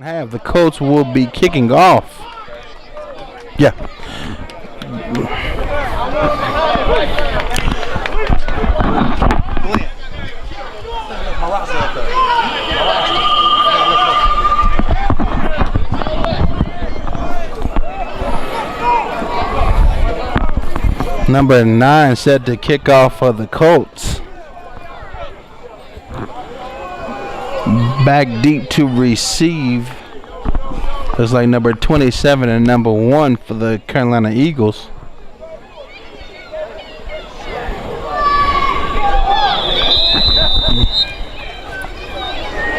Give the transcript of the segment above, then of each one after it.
Half the Colts will be kicking off. Yeah. Number 9 set to kick off for the Colts. Back deep to receive. Looks like number 27 and number 1 for the Carolina Eagles.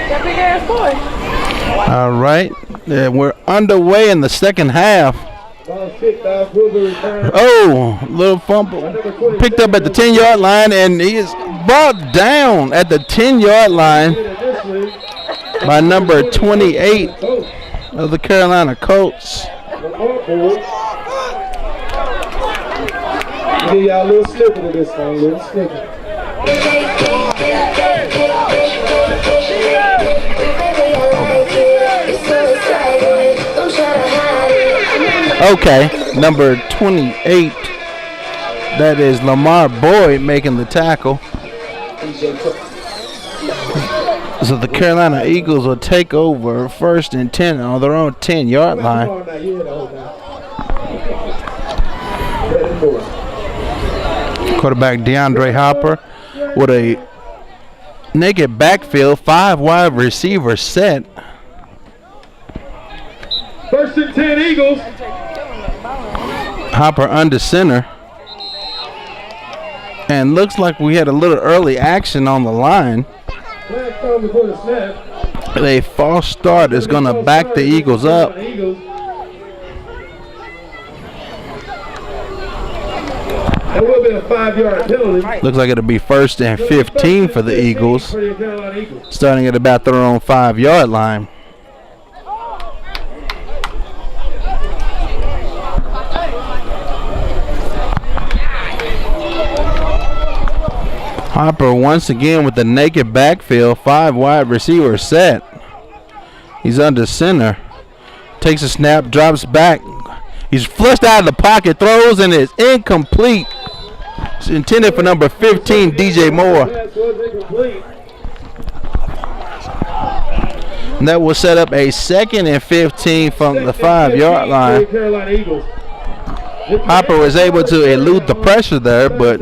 That big ass boy. All right. We're underway in the second half. Oh, little fumble. Picked up at the 10-yard line, and he is brought down at the 10-yard line by number 28 of the Carolina Colts. Give y'all a little snippet of this song, a little snippet. Okay, number 28. That is Lamar Boyd making the tackle. So the Carolina Eagles will take over 1st and 10 on their own 10-yard line. Quarterback DeAndre Hopper with a naked backfield, 5 wide receiver set. 1st and 10 Eagles. Hopper under center. And looks like we had a little early action on the line. A false start is going to back the Eagles up. That will be a 5-yard penalty. Looks like it'll be 1st and 15 for the Eagles, starting at about their own 5-yard line. Hopper once again with the naked backfield, 5 wide receiver set. He's under center. Takes a snap, drops back. He's flushed out of the pocket, throws, and it's incomplete. It's intended for number 15, DJ Moore. And that will set up a 2nd and 15 from the 5-yard line. Hopper was able to elude the pressure there, but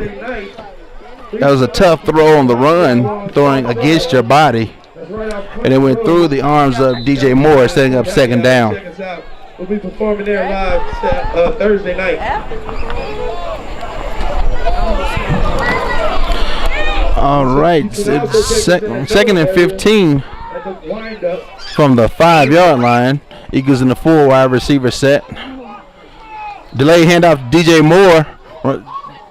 that was a tough throw on the run, throwing against your body. And it went through the arms of DJ Moore, setting up 2nd down. We'll be performing there live Thursday night. All right, it's 2nd and 15 from the 5-yard line. Eagles in the 4 wide receiver set. Delay handoff to DJ Moore.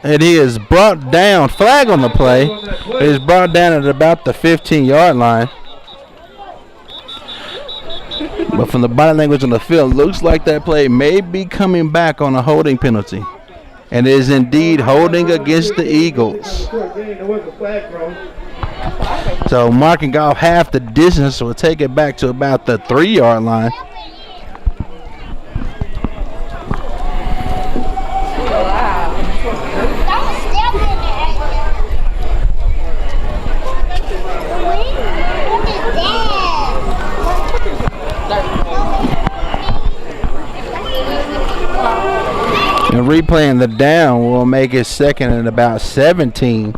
And he is brought down. Flag on the play. It is brought down at about the 15-yard line. But from the body language on the field, looks like that play may be coming back on a holding penalty. And it is indeed holding against the Eagles. So marking off half the distance will take it back to about the 3-yard line. And replaying the down will make it 2nd and about 17.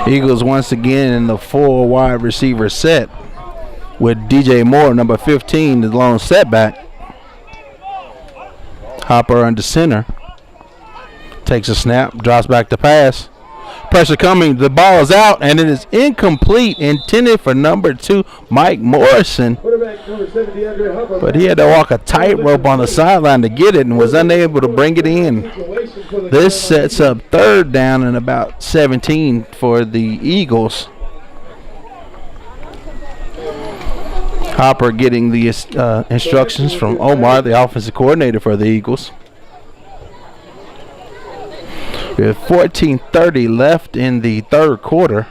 Eagles once again in the 4 wide receiver set with DJ Moore, number 15, the lone setback. Hopper under center. Takes a snap, drops back to pass. Pressure coming, the ball is out, and it is incomplete, intended for number 2, Mike Morrison. But he had to walk a tightrope on the sideline to get it and was unable to bring it in. This sets up 3rd down and about 17 for the Eagles. Hopper getting the instructions from Omar, the offensive coordinator for the Eagles. We have 14:30 left in the 3rd quarter.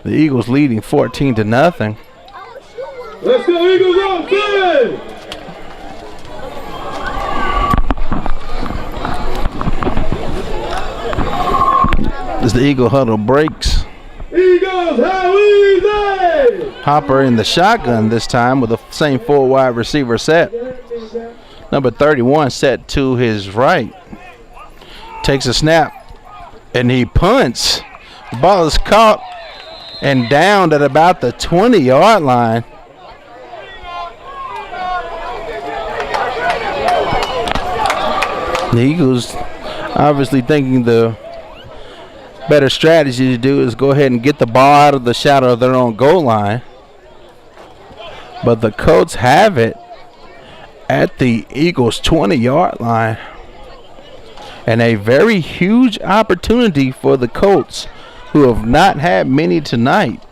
The Eagles leading 14-0. Let's go, Eagles on good! As the Eagle huddle breaks. Eagles, how easy! Hopper in the shotgun this time with the same 4 wide receiver set. Number 31 set to his right. Takes a snap and he punts. The ball is caught and downed at about the 20-yard line. The Eagles obviously thinking the better strategy to do is go ahead and get the ball out of the shadow of their own goal line. But the Colts have it at the Eagles' 20-yard line. And a very huge opportunity for the Colts, who have not had many tonight.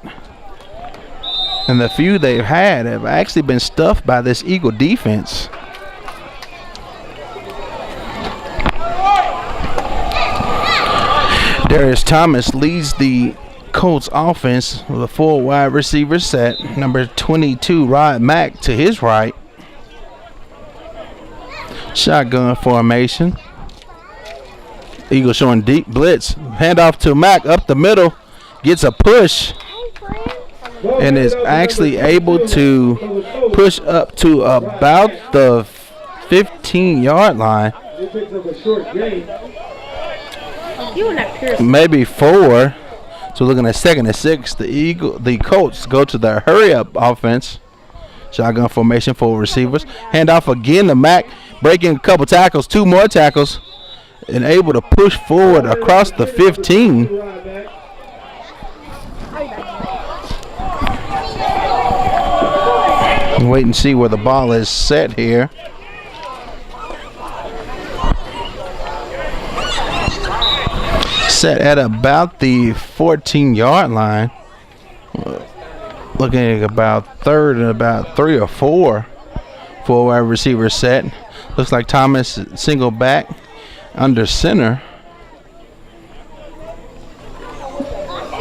And the few they've had have actually been stuffed by this Eagle defense. Darius Thomas leads the Colts offense with a 4 wide receiver set. Number 22, Rod Mack, to his right. Shotgun formation. Eagles showing deep blitz. Handoff to Mack up the middle. Gets a push. And is actually able to push up to about the 15-yard line. Maybe 4. So looking at 2nd and 6. The Colts go to their hurry-up offense. Shotgun formation for receivers. Handoff again to Mack. Breaking a couple tackles. 2 more tackles. And able to push forward across the 15. Wait and see where the ball is set here. Set at about the 14-yard line. Looking at about 3rd and about 3 or 4. 4 wide receiver set. Looks like Thomas single back under center.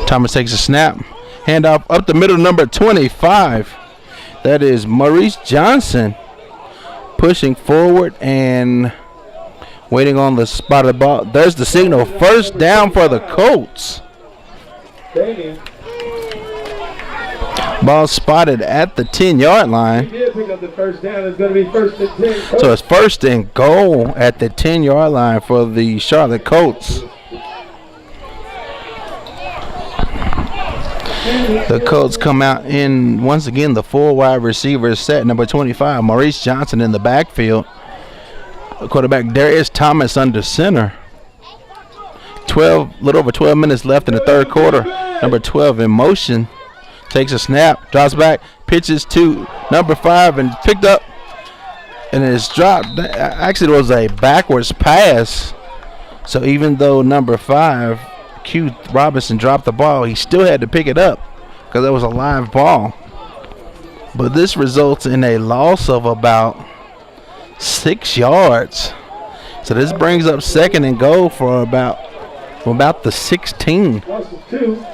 Thomas takes a snap. Handoff up the middle, number 25. That is Maurice Johnson pushing forward and waiting on the spot of the ball. There's the signal. First down for the Colts. Ball spotted at the 10-yard line. He did pick up the first down. It's going to be 1st and 10. So it's 1st and goal at the 10-yard line for the Charlotte Colts. The Colts come out in, once again, the 4 wide receivers set. Number 25, Maurice Johnson in the backfield. Quarterback Darius Thomas under center. Little over 12 minutes left in the 3rd quarter. Number 12 in motion. Takes a snap, drops back, pitches to number 5 and picked up. And it's dropped. Actually, it was a backwards pass. So even though number 5, Q Robinson, dropped the ball, he still had to pick it up because it was a live ball. But this results in a loss of about 6 yards. So this brings up 2nd and goal for about the 16. Loss of 2.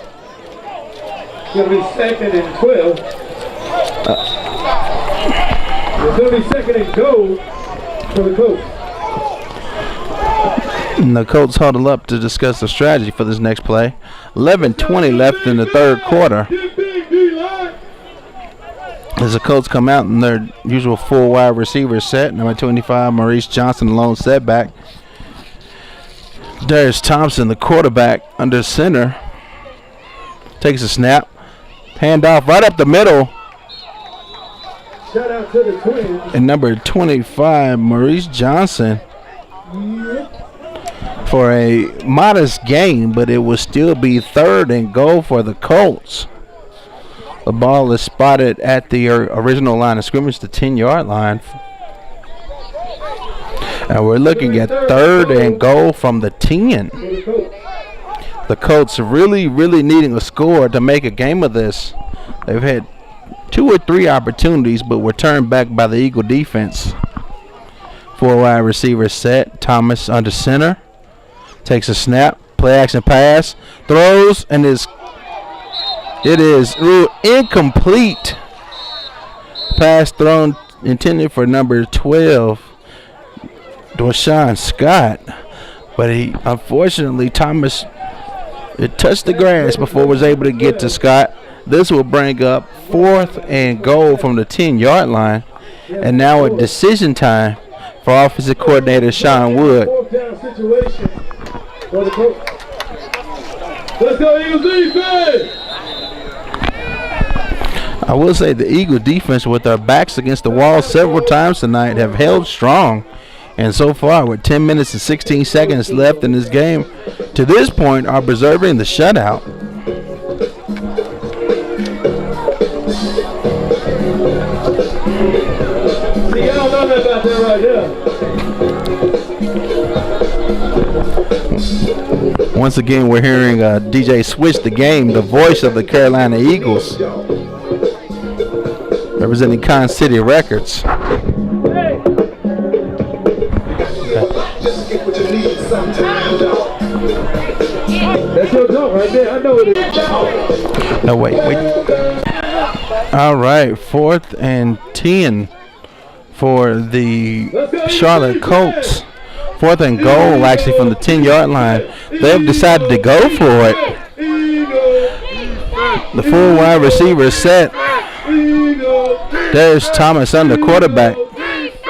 It's going to be 2nd and 12. It's going to be 2nd and goal for the Colts. And the Colts huddle up to discuss the strategy for this next play. 11:20 left in the 3rd quarter. As the Colts come out in their usual 4 wide receiver set. Number 25, Maurice Johnson, lone setback. Darius Thompson, the quarterback, under center. Takes a snap. Handoff right up the middle. Shout out to the Twins. And number 25, Maurice Johnson, for a modest gain, but it will still be 3rd and goal for the Colts. The ball is spotted at the original line of scrimmage, the 10-yard line. And we're looking at 3rd and goal from the 10. The Colts really, really needing a score to make a game of this. They've had 2 or 3 opportunities, but were turned back by the Eagle defense. 4 wide receivers set. Thomas under center. Takes a snap. Play action pass. Throws and is It is incomplete. Pass thrown intended for number 12, Deshaun Scott. But unfortunately, Thomas, it touched the grass before it was able to get to Scott. This will bring up 4th and goal from the 10-yard line. And now a decision time for offensive coordinator Sean Wood. Let's go, Eagles defense! I will say the Eagles defense, with their backs against the wall several times tonight, have held strong. And so far, with 10 minutes and 16 seconds left in this game, to this point, are preserving the shutout. See, y'all know that about that right there. Once again, we're hearing DJ Switch the Game, the voice of the Carolina Eagles, representing Con City Records. That's your jump right there. I know it is. No, wait. All right, 4th and 10 for the Charlotte Colts. 4th and goal, actually, from the 10-yard line. They've decided to go for it. The full wide receiver is set. There's Thomas under quarterback.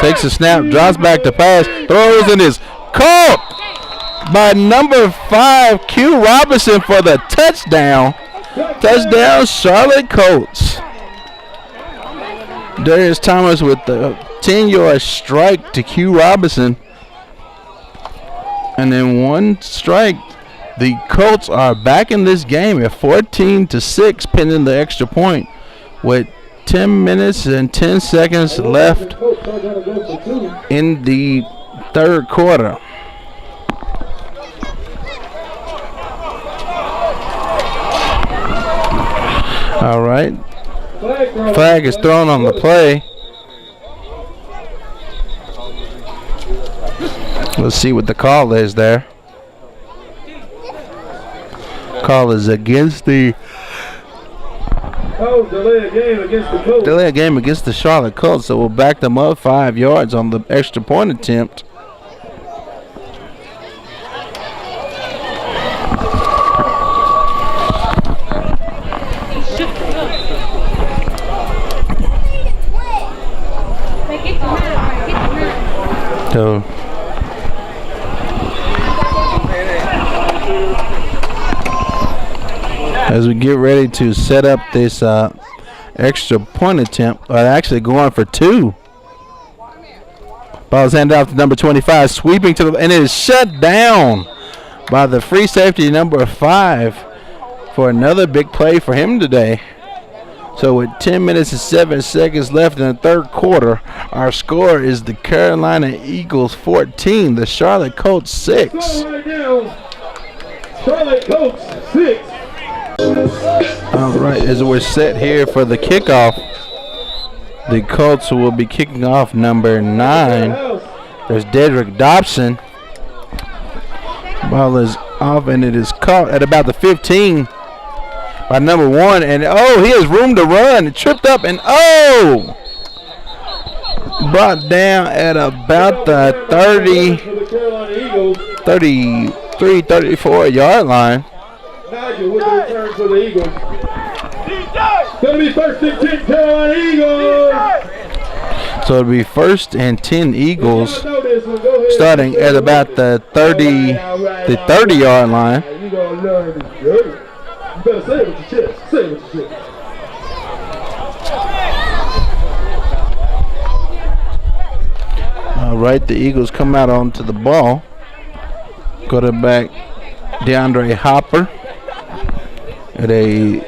Takes a snap, drops back to pass, throws, and is caught by number 5, Q Robinson, for the touchdown. Touchdown, Charlotte Colts. There's Thomas with the 10-yard strike to Q Robinson. And then one strike. The Colts are back in this game at 14-6, pending the extra point, with 10 minutes and 10 seconds left in the third quarter. All right. Flag is thrown on the play. Let's see what the call is there. Call is against the delay a game against the Colts. Delay a game against the Charlotte Colts, so we'll back them up 5 yards on the extra point attempt. So as we get ready to set up this extra point attempt, or actually going for 2. Ball's handed off to number 25, sweeping to the, and it is shut down by the free safety number 5 for another big play for him today. So with 10 minutes and 7 seconds left in the third quarter, our score is the Carolina Eagles 14, the Charlotte Colts 6. Right now, Charlotte Colts 6. All right, as we're set here for the kickoff, the Colts will be kicking off number 9. There's Dedrick Dobson. Ball is off, and it is caught at about the 15 by number 1. And, he has room to run. It tripped up, and, brought down at about the 33, 34-yard line. Nigel with the return for the Eagles. Gonna be 1st and 10 Carolina Eagles. So it'll be 1st and 10 Eagles, starting at about the 30-yard line. You gonna learn this good. You better say it with your chest. Say it with your chest. All right, the Eagles come out onto the ball. Quarterback DeAndre Hopper. At a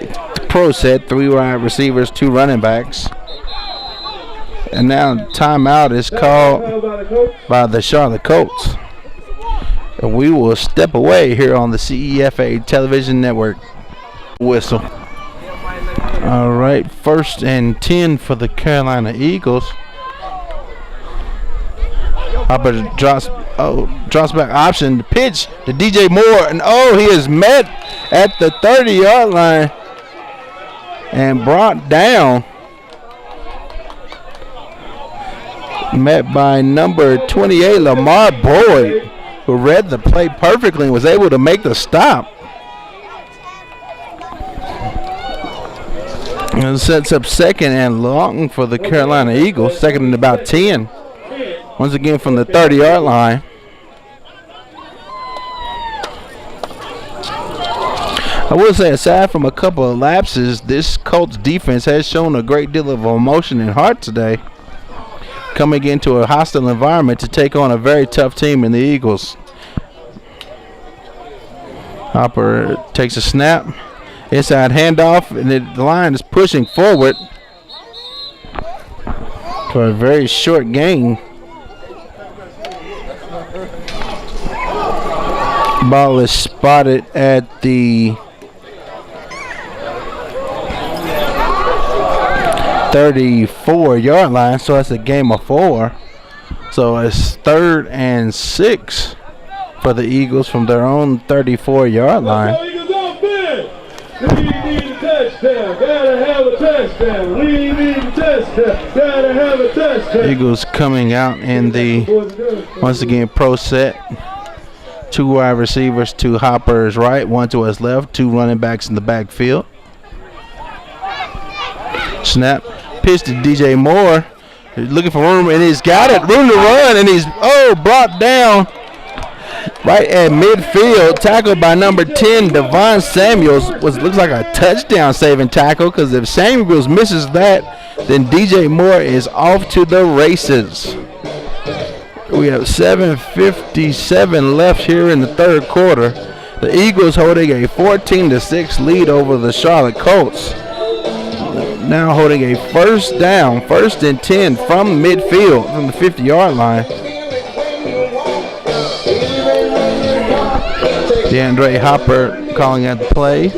pro set, 3 wide receivers, 2 running backs. And now timeout is called by the Charlotte Colts. And we will step away here on the CEFA television network. Whistle. All right, 1st and 10 for the Carolina Eagles. Hopper drops back option, pitch to DJ Moore, and he is met at the 30-yard line and brought down. Met by number 28, Lamar Boyd, who read the play perfectly and was able to make the stop. And sets up second and long for the Carolina Eagles, second and about 10. Once again from the 30-yard line. I will say, aside from a couple of lapses, this Colts defense has shown a great deal of emotion and heart today, coming into a hostile environment to take on a very tough team in the Eagles. Hopper takes a snap, inside handoff, and the line is pushing forward for a very short gain. Ball is spotted at the 34-yard line, so that's a game of 4. So it's 3rd and 6 for the Eagles from their own 34-yard line. Eagles offense. We need a touchdown. Gotta have a touchdown. We need a touchdown. Gotta have a touchdown. Eagles coming out in the, once again, pro set. 2 wide receivers to Hopper's right, 1 to his left, 2 running backs in the backfield. Snap. Pitch to DJ Moore. He's looking for room, and he's got it. Room to run, and he's brought down right at midfield. Tackled by number 10, Devon Samuels. Looks like a touchdown-saving tackle, because if Samuels misses that, then DJ Moore is off to the races. We have 7:57 left here in the 3rd quarter. The Eagles holding a 14-6 lead over the Charlotte Colts. Now holding a first down, 1st and 10 from midfield, from the 50-yard line. DeAndre Hopper calling out the play.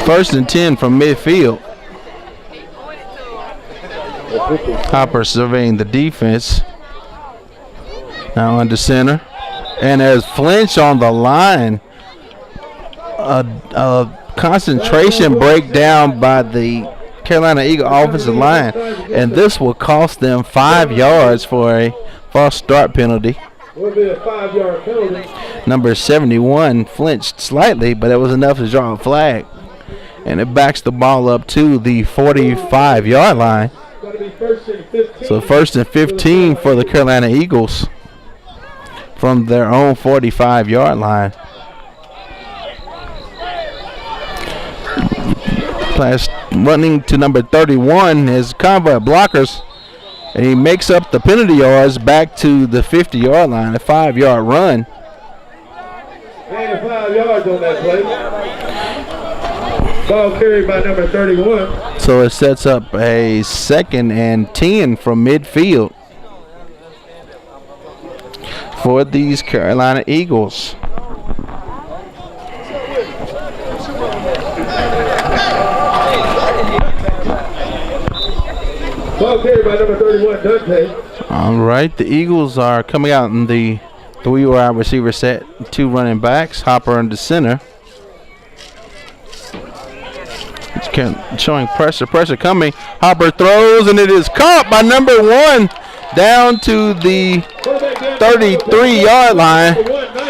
First and 10 from midfield. Hopper surveying the defense. Now under center. And there's flinch on the line. A concentration breakdown by the Carolina Eagle offensive line, and this will cost them 5 yards for a false start penalty. Will be a 5-yard penalty. Number 71 flinched slightly, but it was enough to draw a flag, and it backs the ball up to the 45-yard line. So 1st and 15 for the Carolina Eagles from their own 45-yard line. Pass running to number 31 is convoy blockers, and he makes up the penalty yards back to the 50-yard line, a 5-yard run. Gain of 5 yards on that play. Ball carried by number 31. So it sets up a 2nd and 10 from midfield for these Carolina Eagles. Ball carried by number 31, Dante. All right, the Eagles are coming out in the 3 wide receiver set, 2 running backs, Hopper under center. It's showing pressure coming. Hopper throws, and it is caught by number 1 down to the 33-yard line,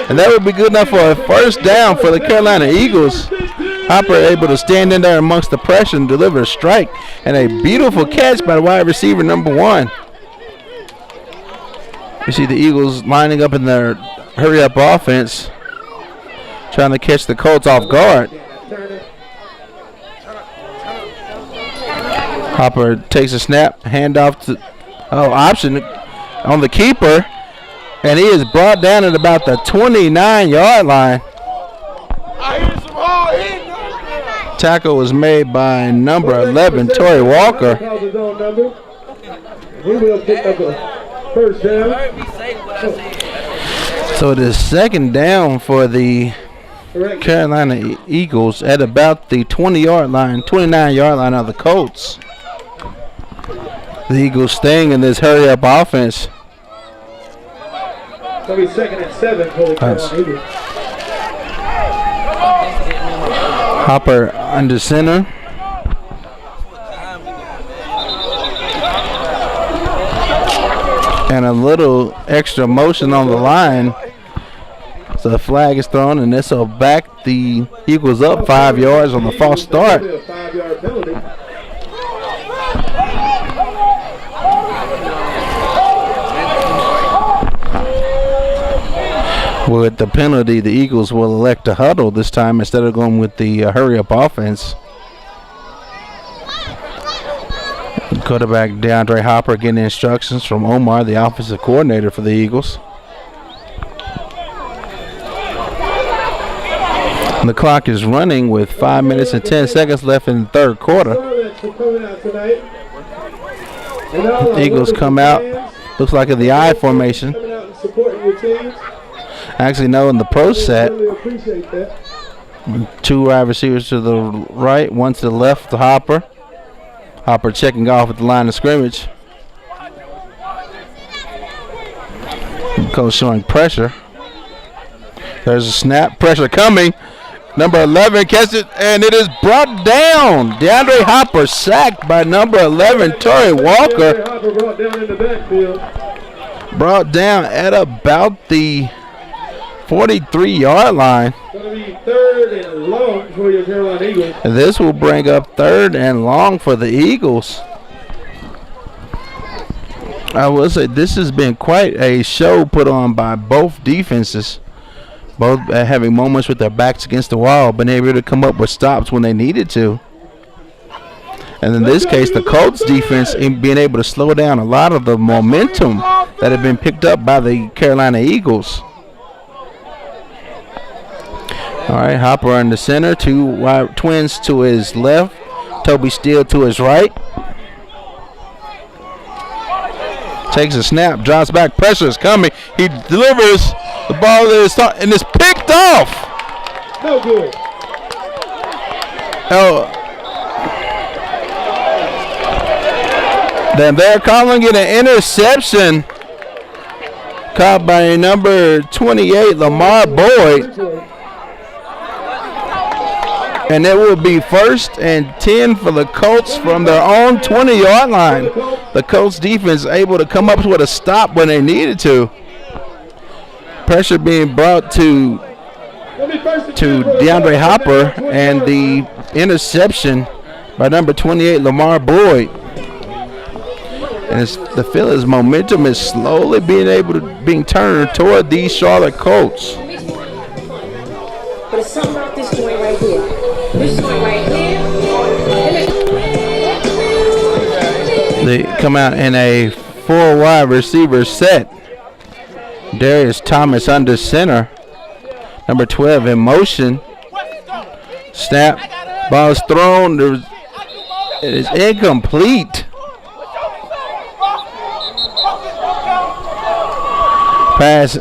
and that would be good enough for a first down for the Carolina Eagles. Hopper able to stand in there amongst the pressure and deliver a strike, and a beautiful catch by the wide receiver number 1. You see the Eagles lining up in their hurry-up offense, trying to catch the Colts off guard. Hopper takes a snap, handoff to option on the keeper, and he is brought down at about the 29-yard line. Tackle was made by number 11, Torrey Walker. We will pick up a first down. So it is 2nd down for the Carolina Eagles at about the 20-yard line, 29-yard line of the Colts. The Eagles staying in this hurry-up offense. It's going to be 2nd and 7 for the Carolina Eagles. Hopper under center. And a little extra motion on the line. So the flag is thrown, and this will back the Eagles up 5 yards on the false start. With the penalty, the Eagles will elect to huddle this time instead of going with the hurry-up offense. Quarterback DeAndre Hopper getting instructions from Omar, the offensive coordinator for the Eagles. The clock is running with 5 minutes and 10 seconds left in the third quarter. The Eagles come out, looks like in the I formation. Actually, no, in the pro set. 2 wide receivers to the right, 1 to the left to Hopper. Hopper checking off at the line of scrimmage. Coach showing pressure. There's a snap, pressure coming. Number 11 catches it, and it is brought down. DeAndre Hopper sacked by number 11, Torrey Walker. Brought down at about the 43-yard line. Third and long for your Carolina Eagles. And this will bring up 3rd and long for the Eagles. I will say this has been quite a show put on by both defenses. Both having moments with their backs against the wall, but able to come up with stops when they needed to. And in this case, the Colts defense being able to slow down a lot of the momentum that had been picked up by the Carolina Eagles. All right, Hopper in the center, 2 wide twins to his left, Toby Steele to his right. Takes a snap, drops back, pressure is coming. He delivers, the ball is and it's picked off. No good. Oh. Then they're calling it an interception. Caught by number 28, Lamar Boyd. And it will be 1st and 10 for the Colts from their own 20-yard line. The Colts defense able to come up with a stop when they needed to. Pressure being brought to DeAndre Hopper, and the interception by number 28, Lamar Boyd. And the Phillies' momentum is slowly being turned toward these Charlotte Colts. But it's something about this joint right here. This joint right here. They come out in a 4 wide receiver set. Darius Thomas under center. Number 12 in motion. Snap. Ball is thrown. It is incomplete. Pass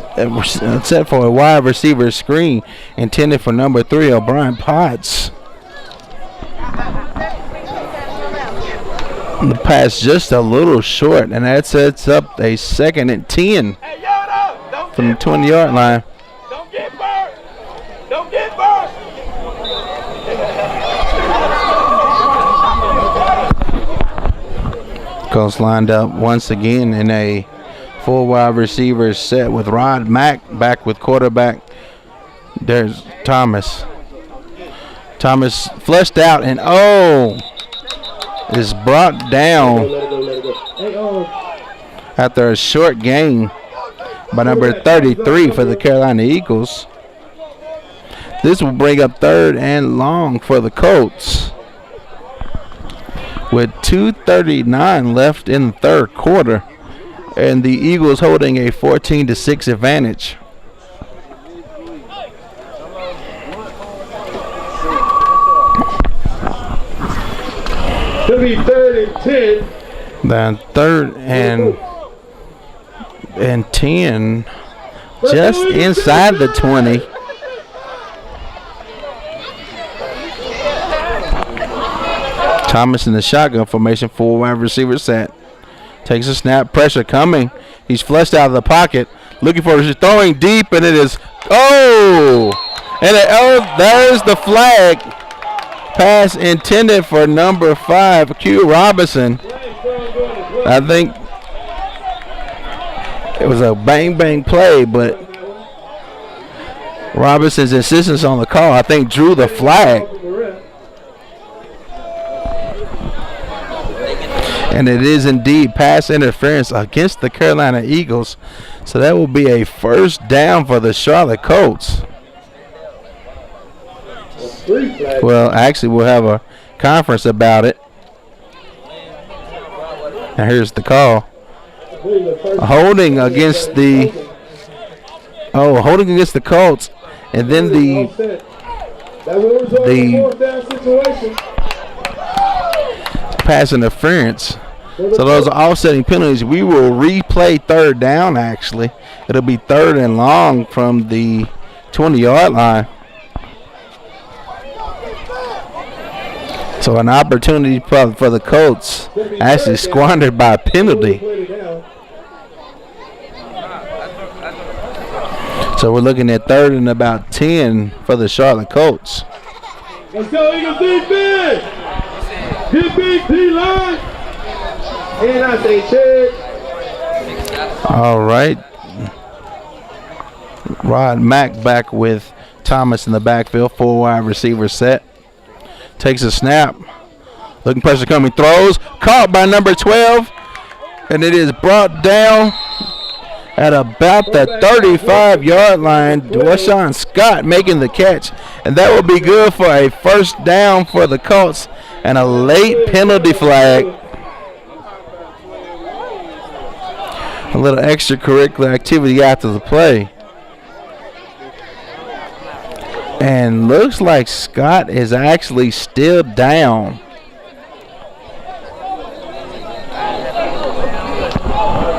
set for a wide receiver screen intended for number 3, O'Brien Potts. The pass just a little short, and that sets up a 2nd and 10 from the 20-yard line. Don't get burnt. Don't get burnt. Colts lined up once again in a 4 wide receiver set with Rod Mack back with quarterback. There's Thomas. Thomas flushed out and is brought down after a short gain by number 33 for the Carolina Eagles. This will bring up 3rd and long for the Colts with 2:39 left in the third quarter, and the Eagles holding a 14-6 advantage. It'll be 3rd and 10. Then 3rd and 10, just inside the 20. Thomas in the shotgun formation, 4 wide receiver set. Takes a snap, pressure coming. He's flushed out of the pocket, looking for it, throwing deep, and it is, there's the flag. Pass intended for number 5, Q Robinson. I think it was a bang play, but Robinson's insistence on the call, I think, drew the flag. And it is indeed pass interference against the Carolina Eagles. So that will be a first down for the Charlotte Colts. Well, actually, we'll have a conference about it. And here's the call. Holding against the Colts. And then the pass interference. So those are offsetting penalties. We will replay third down, actually. It'll be third and long from the 20-yard line. So an opportunity for the Colts actually squandered by a penalty. So we're looking at third and about 10 for the Charlotte Colts. Let's go, Eagles defense! Get big D-line! And I say check. All right. Rod Mack back with Thomas in the backfield. 4 wide receiver set. Takes a snap. Looking pressure coming. Throws. Caught by number 12. And it is brought down at about the 35-yard line. Dwashawn Scott making the catch. And that will be good for a first down for the Colts. And a late penalty flag. A little extracurricular activity after the play. And looks like Scott is actually still down.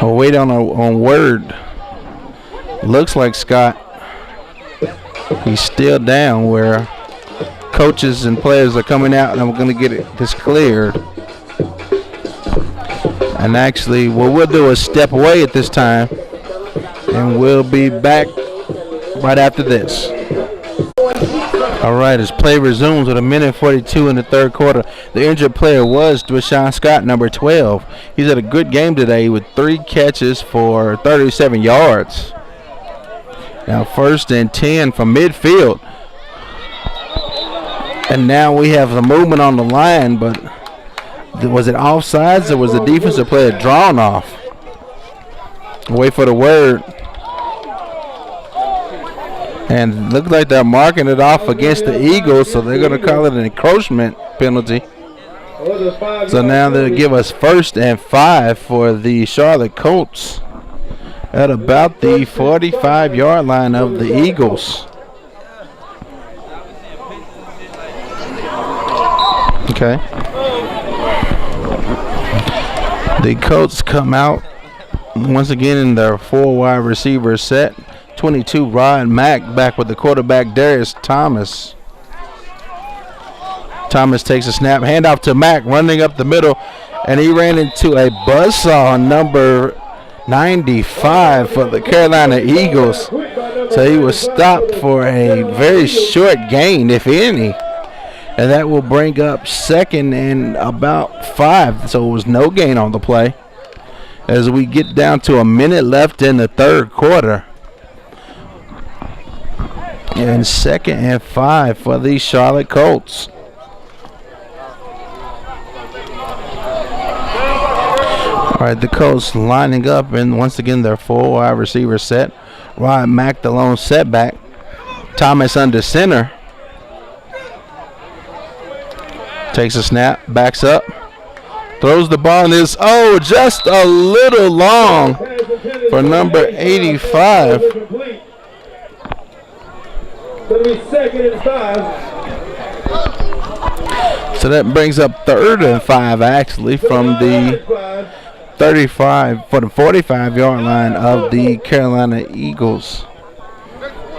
We'll wait on word. Looks like Scott, he's still down, where coaches and players are coming out and I'm going to get this cleared. And actually, what we'll do is step away at this time, and we'll be back right after this. All right, as play resumes with 1:42 in the third quarter. The injured player was Dwashawn Scott, number 12. He's had a good game today with 3 catches for 37 yards. Now first and 10 from midfield. And now we have the movement on the line, but was it offsides or was the defensive player drawn off? Wait for the word. And look like they're marking it off against the Eagles, so they're going to call it an encroachment penalty. So now they'll give us 1st and 5 for the Charlotte Colts at about the 45-yard line of the Eagles. Okay. The Colts come out once again in their 4 wide receiver set. 22, Rod Mack back with the quarterback, Darius Thomas. Thomas takes a snap, handoff to Mack, running up the middle, and he ran into a buzzsaw, number 95 for the Carolina Eagles. So he was stopped for a very short gain, if any. And that will bring up 2nd and about 5. So it was no gain on the play. As we get down to a minute left in the third quarter. And 2nd and 5 for the Charlotte Colts. All right, the Colts lining up, and once again their 4 wide receiver set. Rod Mack the lone setback. Thomas under center. Takes a snap, backs up, throws the ball, and is just a little long for number 85. Going to be 2nd and 5. So that brings up 3rd and 5 actually from the 35 for the 45-yard line of the Carolina Eagles.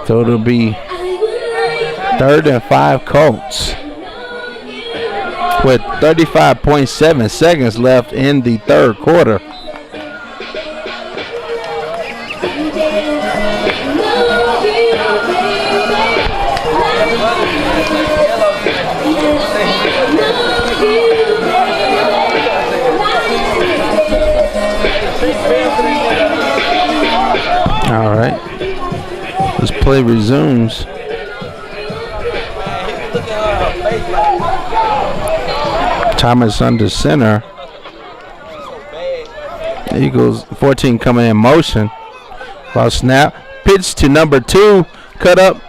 So it'll be 3rd and 5 Colts with 35.7 seconds left in the third quarter. All right. This play resumes. Thomas under center. Eagles 14 coming in motion. Ball snap. Pitch to number 2. Cut up.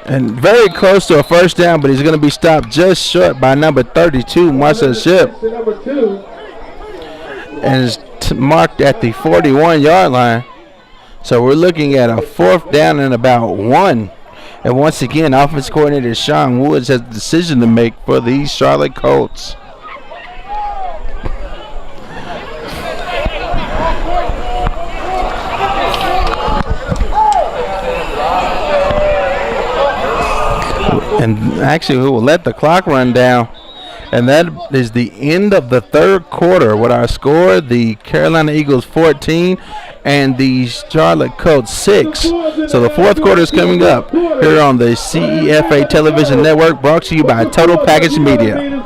And very close to a first down, but he's going to be stopped just short by number 32, Marcel Ship. And is marked at the 41-yard line. So we're looking at a 4th down and about 1. And once again, offense coordinator Sean Woods has a decision to make for the Charlotte Colts. And actually, we will let the clock run down. And that is the end of the 3rd quarter with our score, the Carolina Eagles 14 and the Charlotte Colts 6. So the 4th quarter is coming up here on the CEFA Television Network, brought to you by Total Package Media.